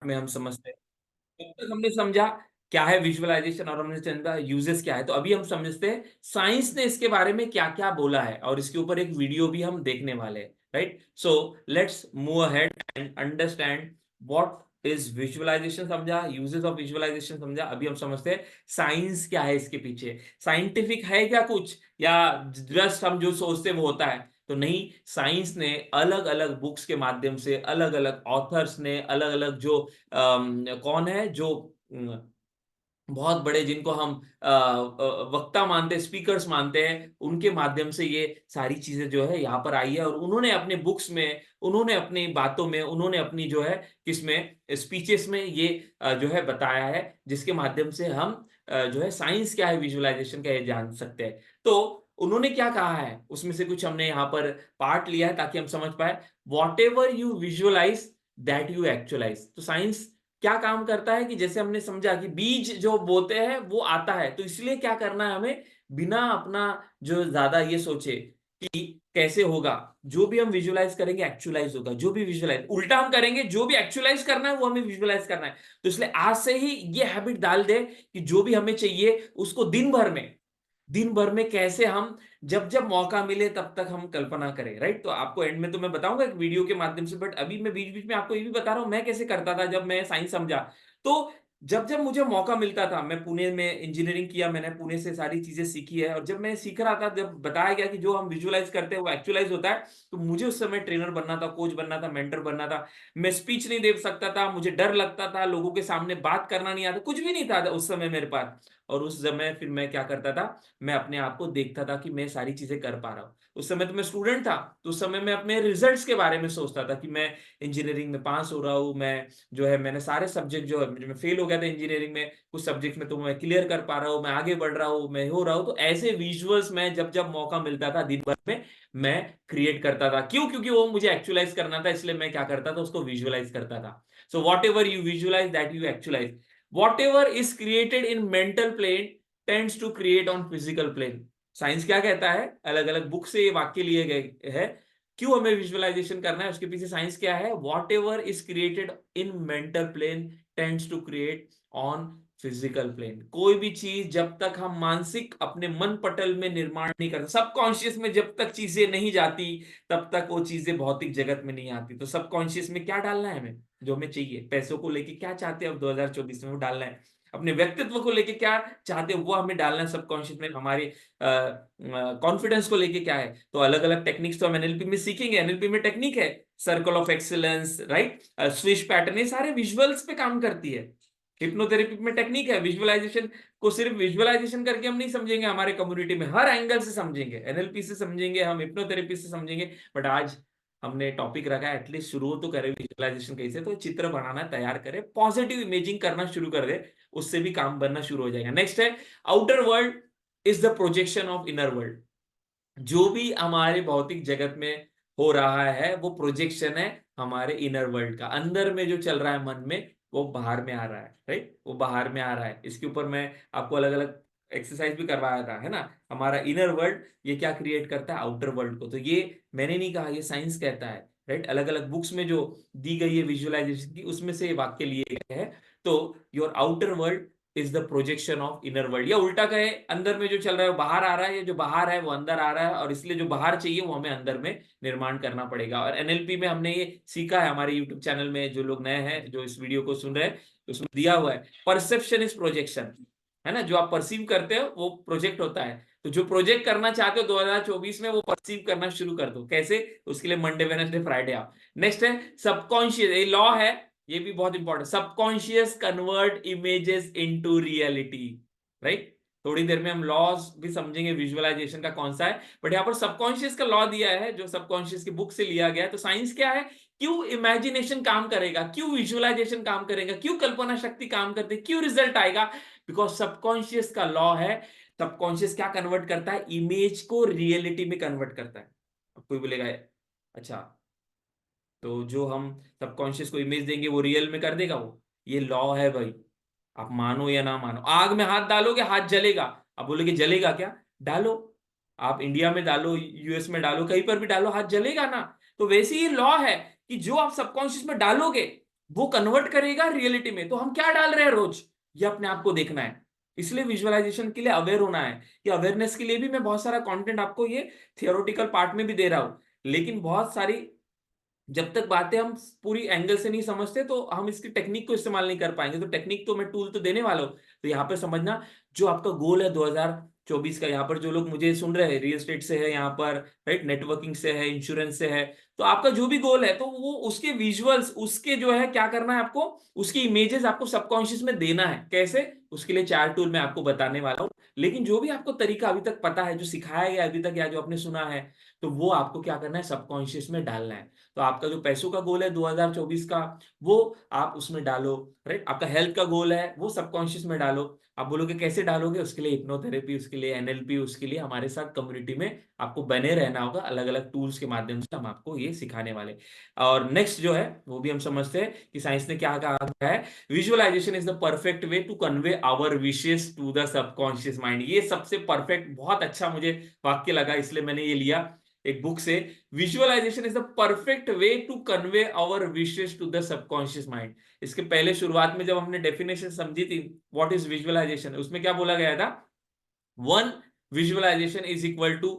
में हम समझते हैं। तब तक हमने समझा क्या है विजुअलाइजेशन और हमने समझा यूजेस क्या है। तो अभी हम समझते हैं साइंस ने इसके बारे में क्या क्या बोला है, और इसके ऊपर एक वीडियो भी हम देखने वाले हैं। Right, so let's move ahead and understand what is visualization. समझा यूजेस ऑफ विजुअलाइजेशन, समझा। अभी हम समझते हैं साइंस क्या है इसके पीछे। साइंटिफिक है क्या कुछ, या जस्ट हम जो सोचते हैं वो होता है? तो नहीं, साइंस ने अलग अलग बुक्स के माध्यम से, अलग अलग ऑथर्स ने, अलग अलग जो कौन है जो बहुत बड़े, जिनको हम वक्ता मानते हैं, स्पीकर्स मानते हैं, उनके माध्यम से ये सारी चीजें जो है यहाँ पर आई है। और उन्होंने अपने बुक्स में, उन्होंने अपनी बातों में, उन्होंने अपनी जो है किसमें, स्पीचेस में ये जो है बताया है, जिसके माध्यम से हम जो है साइंस क्या है, विजुअलाइजेशन क्या है, जान सकते हैं। तो उन्होंने क्या कहा है उसमें से कुछ हमने यहाँ पर पार्ट लिया है ताकि हम समझ पाए। Whatever you visualize that you actualize. तो साइंस क्या काम करता है कि जैसे हमने समझा कि बीज जो बोते हैं वो आता है, तो इसलिए क्या करना है हमें, बिना अपना जो ज्यादा ये सोचे कि कैसे होगा, जो भी हम विजुअलाइज करेंगे एक्चुअलाइज होगा। जो भी विजुअलाइज, उल्टा हम करेंगे, जो भी एक्चुअलाइज करना है वो हमें विजुअलाइज करना है। तो इसलिए आज से ही ये हैबिट डाल दे कि जो भी हमें चाहिए उसको दिन भर में कैसे हम, जब जब मौका मिले तब तक हम कल्पना करें। राइट, तो आपको एंड में तो मैं बताऊंगा एक वीडियो के माध्यम से, बट अभी मैं बीच बीच में आपको ये भी बता रहा हूं मैं कैसे करता था जब मैं साइंस समझा। तो जब जब मुझे मौका मिलता था, मैं पुणे में इंजीनियरिंग किया, मैंने पुणे से सारी चीजें सीखी है, और जब मैं सीख रहा था, जब बताया गया कि जो हम विजुअलाइज करते हैं वो एक्चुअलाइज होता है, तो मुझे उस समय ट्रेनर बनना था, कोच बनना था, मेंटर बनना था। मैं स्पीच नहीं दे सकता था, मुझे डर लगता था, लोगों के सामने बात करना नहीं आता, कुछ भी नहीं था उस समय मेरे पास। और उस समय फिर मैं क्या करता था, मैं अपने आप को देखता था कि मैं सारी चीजें कर पा रहा हूँ। उस समय तो मैं स्टूडेंट था, तो उस समय मैं अपने रिजल्ट्स के बारे में सोचता था कि मैं इंजीनियरिंग में पास हो रहा हूँ, मैं जो है मैंने सारे सब्जेक्ट जो है, मैं फेल हो गया था इंजीनियरिंग में कुछ सब्जेक्ट में, तो मैं क्लियर कर पा रहा हूँ, मैं आगे बढ़ रहा हूँ, मैं हो रहा हूँ। तो ऐसे विजुअल्स में जब जब मौका मिलता था दिन भर में, मैं क्रिएट करता था। क्यों? क्योंकि वो मुझे एक्चुअलाइज करना था, इसलिए मैं क्या करता था, उसको विजुअलाइज करता था। So whatever you visualize that you actualize. Whatever is created in mental plane tends to create on physical plane. Science क्या कहता है, अलग अलग बुक से ये वाक्य लिए गए हैं। क्यों हमें विजुअलाइजेशन करना है, उसके पीछे साइंस क्या है। Whatever is created in mental plane tends to create on physical plane. कोई भी चीज जब तक हम मानसिक अपने मन पटल में निर्माण नहीं करते, सबकॉन्शियस में जब तक चीजें नहीं जाती, तब तक वो चीजें भौतिक जगत में नहीं आती। तो सबकॉन्शियस में क्या डालना है हमें, जो हमें चाहिए, पैसों को लेके क्या चाहते हैं अब 2024 में वो डालना है, अपने व्यक्तित्व को लेके क्या चाहते हैं वो हमें डालना है सबकॉन्शियस में, हमारे कॉन्फिडेंस को लेके क्या है। तो अलग अलग टेक्निक्स तो हम एनएलपी में सीखेंगे। एनएलपी में टेक्निक है circle of excellence, right, swish pattern, ये सारे विजुअल्स पे काम करती है। हिप्नोथेरेपी में टेक्निक है विजुअलाइजेशन। को सिर्फ विजुअलाइजेशन करके हम नहीं समझेंगे, हमारे कम्युनिटी में हर एंगल से समझेंगे, एनएलपी से समझेंगे, हम हिप्नोथेरेपी से समझेंगे। बट आज हमने टॉपिक रखा है, एटलीस्ट शुरू तो करें विजुअलाइजेशन कैसे, तो चित्र बनाना तैयार करें, पॉजिटिव इमेजिंग करना शुरू कर दे, उससे भी काम बनना शुरू हो जाएगा। नेक्स्ट है outer world is the projection of inner world. जो भी हमारे भौतिक जगत में हो रहा है वो प्रोजेक्शन है हमारे इनर वर्ल्ड का। अंदर में जो चल रहा है मन में, वो बाहर में आ रहा है। राइट, वो बाहर में आ रहा है। इसके ऊपर मैं आपको अलग अलग एक्सरसाइज भी करवाया था, है ना। हमारा इनर वर्ल्ड ये क्या क्रिएट करता है, आउटर वर्ल्ड को। तो ये मैंने नहीं कहा, ये साइंस कहता है। राइट, अलग अलग बुक्स में जो दी गई है विजुअलाइजेशन की, उसमें से ये वाक्य लिए गए हैं। तो your outer world is the projection of inner world, या उल्टा कहे, अंदर में जो चल रहा है वो बाहर आ रहा है, या जो बाहर है वो अंदर आ रहा है, और इसलिए जो बाहर चाहिए वो हमें अंदर में निर्माण करना पड़ेगा। और एनएलपी में हमने ये सीखा है, हमारे यूट्यूब चैनल में जो लोग नए हैं जो इस वीडियो को सुन रहे हैं, उसमें दिया हुआ है परसेप्शन इज प्रोजेक्शन, है ना। जो आप परसीव करते हो वो प्रोजेक्ट होता है। तो जो प्रोजेक्ट करना चाहते हो 2024 में, वो परसीव करना शुरू कर दो। कैसे? उसके लिए मंडे वेडनेसडे फ्राइडे आओ। नेक्स्ट है सबकॉन्शियस, ये लॉ है, ये भी बहुत important. Subconscious convert images into reality. Right, थोड़ी देर में हम लॉज भी समझेंगे विजुअलाइजेशन का कौन सा है, बट यहां पर सबकॉन्शियस का लॉ दिया है जो सबकॉन्शियस की बुक से लिया गया है। तो साइंस क्या है, क्यों इमेजिनेशन काम करेगा, क्यों विजुअलाइजेशन काम करेगा, क्यों कल्पना शक्ति काम करती है, क्यों रिजल्ट आएगा, बिकॉज सबकॉन्शियस का लॉ है। सबकॉन्शियस क्या कन्वर्ट करता है, इमेज को रियलिटी में कन्वर्ट करता है। अब कोई बोलेगा अच्छा, तो जो हम सबकॉन्शियस को इमेज देंगे वो रियल में कर देगा वो, ये लॉ है भाई। आप मानो या ना मानो, आग में हाथ डालोगे हाथ जलेगा। आप बोलोगे जलेगा क्या, डालो, आप इंडिया में डालो, यूएस में डालो, कहीं पर भी डालो, हाथ जलेगा ना। तो वैसे ही लॉ है कि जो आप सबकॉन्शियस में डालोगे वो कन्वर्ट करेगा रियलिटी में। तो हम क्या डाल रहे हैं रोज, ये अपने आप को देखना है। इसलिए विजुअलाइजेशन के लिए अवेयर होना है। कि अवेयरनेस के लिए भी मैं बहुत सारा कंटेंट आपको ये थियोरेटिकल पार्ट में भी दे रहा हूं, लेकिन बहुत सारी जब तक बातें हम पूरी एंगल से नहीं समझते तो हम इसकी टेक्निक को इस्तेमाल नहीं कर पाएंगे। तो टेक्निक तो मैं टूल तो देने वाला हूं। तो यहाँ पे समझना, जो आपका गोल है 2024 का, यहाँ पर जो लोग मुझे सुन रहे हैं, रियल एस्टेट से है यहाँ पर, राइट, नेटवर्किंग से है, इंश्योरेंस से है, तो आपका जो भी गोल है तो वो उसके विजुअल्स, उसके जो है क्या करना है आपको, उसकी इमेजेस आपको सबकॉन्शियस में देना है। कैसे, उसके लिए 4 टूल मैं आपको बताने वाला हूँ। लेकिन जो भी आपको तरीका अभी तक पता है, जो सिखाया गया अभी तक या जो आपने सुना है, तो वो आपको क्या करना है, सबकॉन्शियस में डालना है। तो आपका जो पैसों का गोल है 2024 का, वो आप उसमें डालो, राइट। आपका हेल्थ का गोल है वो सबकॉन्शियस में डालो। आप बोलोगे कैसे डालोगे, उसके लिए हिप्नोथेरेपी, उसके लिए एनएलपी, उसके लिए हमारे साथ कम्युनिटी में आपको बने रहना होगा। अलग अलग टूल्स के माध्यम से हम आपको ये सिखाने वाले। और नेक्स्ट जो है वो भी हम समझते हैं कि साइंस ने क्या कहा है, visualization is the perfect way to convey our wishes to the subconscious mind. ये सबसे परफेक्ट, बहुत अच्छा मुझे वाक्य लगा, इसलिए मैंने ये लिया एक बुक से। Visualization is the perfect way to convey our wishes to the subconscious mind. इसके पहले शुरुआत में जब हमने डेफिनेशन समझी थी, व्हाट इज विजुअलाइजेशन, उसमें क्या बोला गया था, 1 visualization is equal to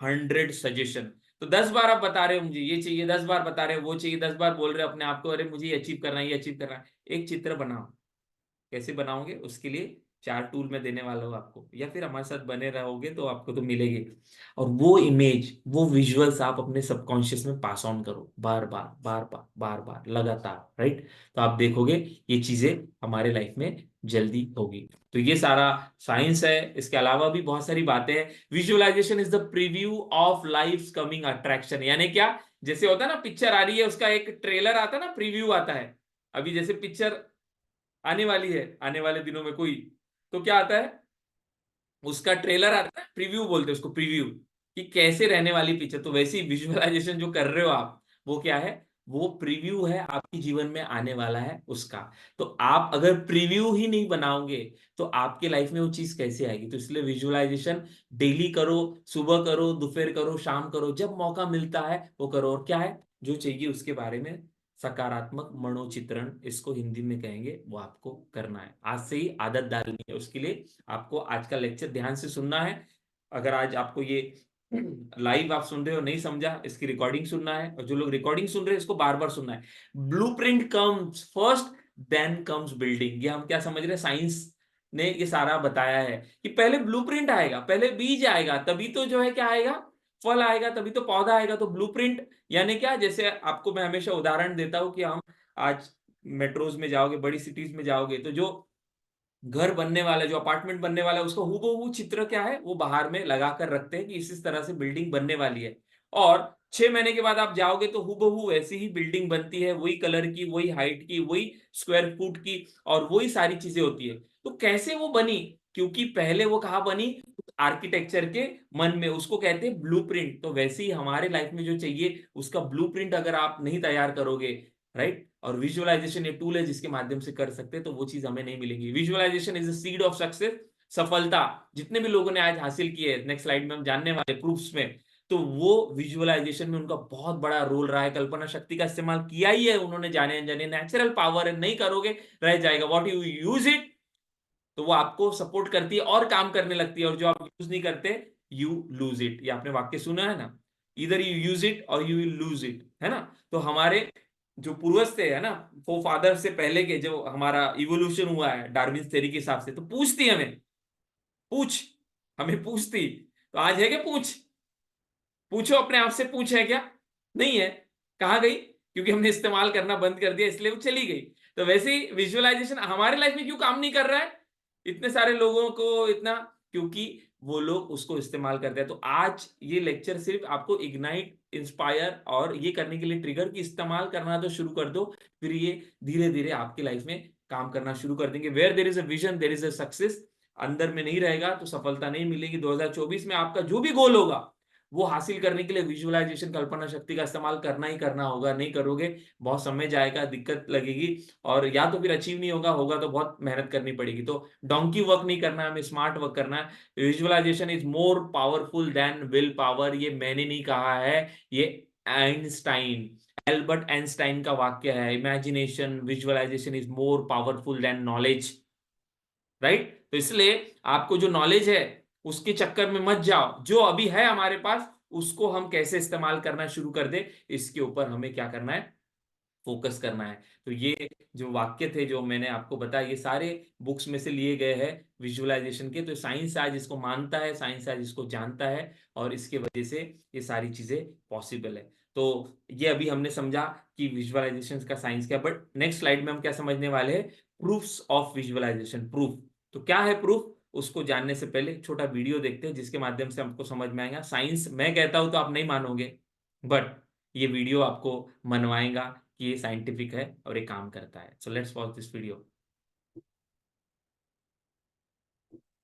100 suggestion. तो 10 बार आप बता रहे हो मुझे ये चाहिए, 10 बार बता रहे हो वो चाहिए, 10 बार बोल रहे हो अपने आप को, अरे मुझे ये अचीव करना है, ये अचीव करना है। एक चित्र बनाओ। कैसे बनाओगे, उसके लिए 4 टूल मैं देने वाला हूँ आपको, या फिर हमारे साथ बने रहोगे तो आपको तो मिलेगी। और वो इमेज, वो विजुअल्स आप अपने सबकॉन्शियस में पास ऑन करो, बार बार बार बार बार बार लगातार, राइट। तो आप देखोगे ये चीजें हमारे लाइफ में जल्दी होगी। तो ये सारा साइंस है। इसके अलावा भी बहुत सारी बातें हैं। Visualization is the preview of life coming attraction. यानी क्या, जैसे होता है ना, पिक्चर आ रही है, उसका एक ट्रेलर आता है ना, प्रीव्यू आता है। अभी जैसे पिक्चर आने वाली है आने वाले दिनों में कोई, तो क्या आता है, उसका ट्रेलर आता है, प्रीव्यू बोलते हैं उसको, प्रीव्यू, कि कैसे रहने वाली पिक्चर। तो वैसी विजुअलाइजेशन जो कर रहे हो आप, वो क्या है, वो प्रीव्यू है आपके जीवन में आने वाला है उसका। तो आप अगर प्रीव्यू ही नहीं बनाओगे तो आपके लाइफ में वो चीज कैसे आएगी। तो इसलिए विजुअलाइजेशन डेली करो, सुबह करो, दोपहर करो, शाम करो, जब मौका मिलता है वो करो। और क्या है, जो चाहिए उसके बारे में सकारात्मक मनोचित्रण, इसको हिंदी में कहेंगे, वो आपको करना है। आज से ही आदत डालनी है। उसके लिए आपको आज का लेक्चर ध्यान से सुनना है। अगर आज आपको ये लाइव आप सुन रहे हो, नहीं समझा, इसकी रिकॉर्डिंग सुनना है। और जो लोग रिकॉर्डिंग सुन रहे हैं, इसको बार बार सुनना है। Blueprint comes first, then comes building. ये हम क्या समझ रहे हैं, साइंस ने ये सारा बताया है कि पहले ब्लूप्रिंट आएगा, पहले बीज आएगा, तभी तो जो है क्या आएगा, फल आएगा, तभी तो पौधा आएगा। तो ब्लूप्रिंट यानी क्या, जैसे आपको मैं हमेशा उदाहरण देता हूं कि हम आज मेट्रोज में जाओगे, बड़ी सिटीज में जाओगे, तो जो घर बनने वाला है, जो अपार्टमेंट बनने वाला है, उसका हूबहू चित्र क्या है, वो बाहर में लगा कर रखते हैं कि इस तरह से बिल्डिंग बनने वाली है। और 6 महीने के बाद आप जाओगे तो हूबहू ऐसी ही बिल्डिंग बनती है, वही कलर की, वही हाइट की, वही स्क्वायर फुट की, और वही सारी चीजें होती है। तो कैसे वो बनी, क्योंकि पहले वो कहाँ बनी, आर्किटेक्चर के मन में, उसको कहते हैं ब्लूप्रिंट। तो वैसे ही हमारे लाइफ में जो चाहिए उसका ब्लूप्रिंट अगर आप नहीं तैयार करोगे, राइट, और विजुअलाइजेशन ये टूल है जिसके माध्यम से कर सकते हैं, तो वो चीज हमें नहीं मिलेगी। Visualization is the seed of success. सफलता जितने भी लोगों ने आज हासिल की है, नेक्स्ट स्लाइड में हम जानने वाले प्रूफ्स में, तो वो विजुअलाइजेशन में उनका बहुत बड़ा रोल रहा है। कल्पना शक्ति का इस्तेमाल किया ही है उन्होंने, जाने अनजाने, नेचुरल पावर है, नहीं करोगे रह जाएगा। व्हाट यू यूज इट, तो वो आपको सपोर्ट करती है और काम करने लगती है। और जो आप यूज नहीं करते, यू लूज इट। ये आपने वाक्य सुना है ना, इधर यू यूज इट और यू विल लूज इट, है ना। तो हमारे जो पूर्वज थे, है ना, वो फादर से पहले के जो हमारा इवोल्यूशन हुआ है डार्विन थ्योरी के हिसाब से, तो पूछती हमें, पूछ, हमें पूछती। तो आज है क्या पूछ, पूछो अपने आप से, पूछ है क्या, नहीं है, कहाँ गई, क्योंकि हमने इस्तेमाल करना बंद कर दिया, इसलिए वो चली गई। तो वैसे ही विजुअलाइजेशन हमारे लाइफ में क्यों काम नहीं कर रहा है, इतने सारे लोगों को इतना, क्योंकि वो लोग उसको इस्तेमाल करते हैं। तो आज ये लेक्चर सिर्फ आपको इग्नाइट, इंस्पायर और ये करने के लिए ट्रिगर, की इस्तेमाल करना तो शुरू कर दो, फिर ये धीरे धीरे आपकी लाइफ में काम करना शुरू कर देंगे। Where there is a vision there is a success. अंदर में नहीं रहेगा तो सफलता नहीं मिलेगी। 2024 में आपका जो भी गोल होगा, वो हासिल करने के लिए विजुअलाइजेशन, कल्पना शक्ति का इस्तेमाल करना ही करना होगा। नहीं करोगे बहुत समय जाएगा, दिक्कत लगेगी, और या तो फिर अचीव नहीं होगा, होगा तो बहुत मेहनत करनी पड़ेगी। तो डोंकी वर्क नहीं करना है, हमें स्मार्ट वर्क करना है। Visualization is more powerful than will power. ये मैंने नहीं कहा है, ये आइंस्टाइन एल्बर्ट आइंस्टाइन का वाक्य है, imagination visualization is more powerful than knowledge, right? तो इसलिए आपको जो नॉलेज है उसके चक्कर में मत जाओ, जो अभी है हमारे पास उसको हम कैसे इस्तेमाल करना शुरू कर दे, इसके ऊपर हमें क्या करना है, फोकस करना है। तो ये जो वाक्य थे जो मैंने आपको बताया, ये सारे बुक्स में से लिए गए हैं विजुअलाइजेशन के। तो साइंस आज इसको मानता है, साइंस आज इसको जानता है, और इसके वजह से ये सारी चीजें पॉसिबल है। तो ये अभी हमने समझा कि विजुअलाइजेशन का साइंस क्या, बट नेक्स्ट स्लाइड में हम क्या समझने वाले हैं, प्रूफ्स ऑफ विजुअलाइजेशन। प्रूफ तो क्या है, प्रूफ उसको जानने से पहले एक छोटा वीडियो देखते हैं जिसके माध्यम से हमको समझ में आएगा। साइंस मैं कहता हूं तो आप नहीं मानोगे, बट ये वीडियो आपको मनवाएगा कि ये साइंटिफिक है और ये काम करता है। So let's watch this video.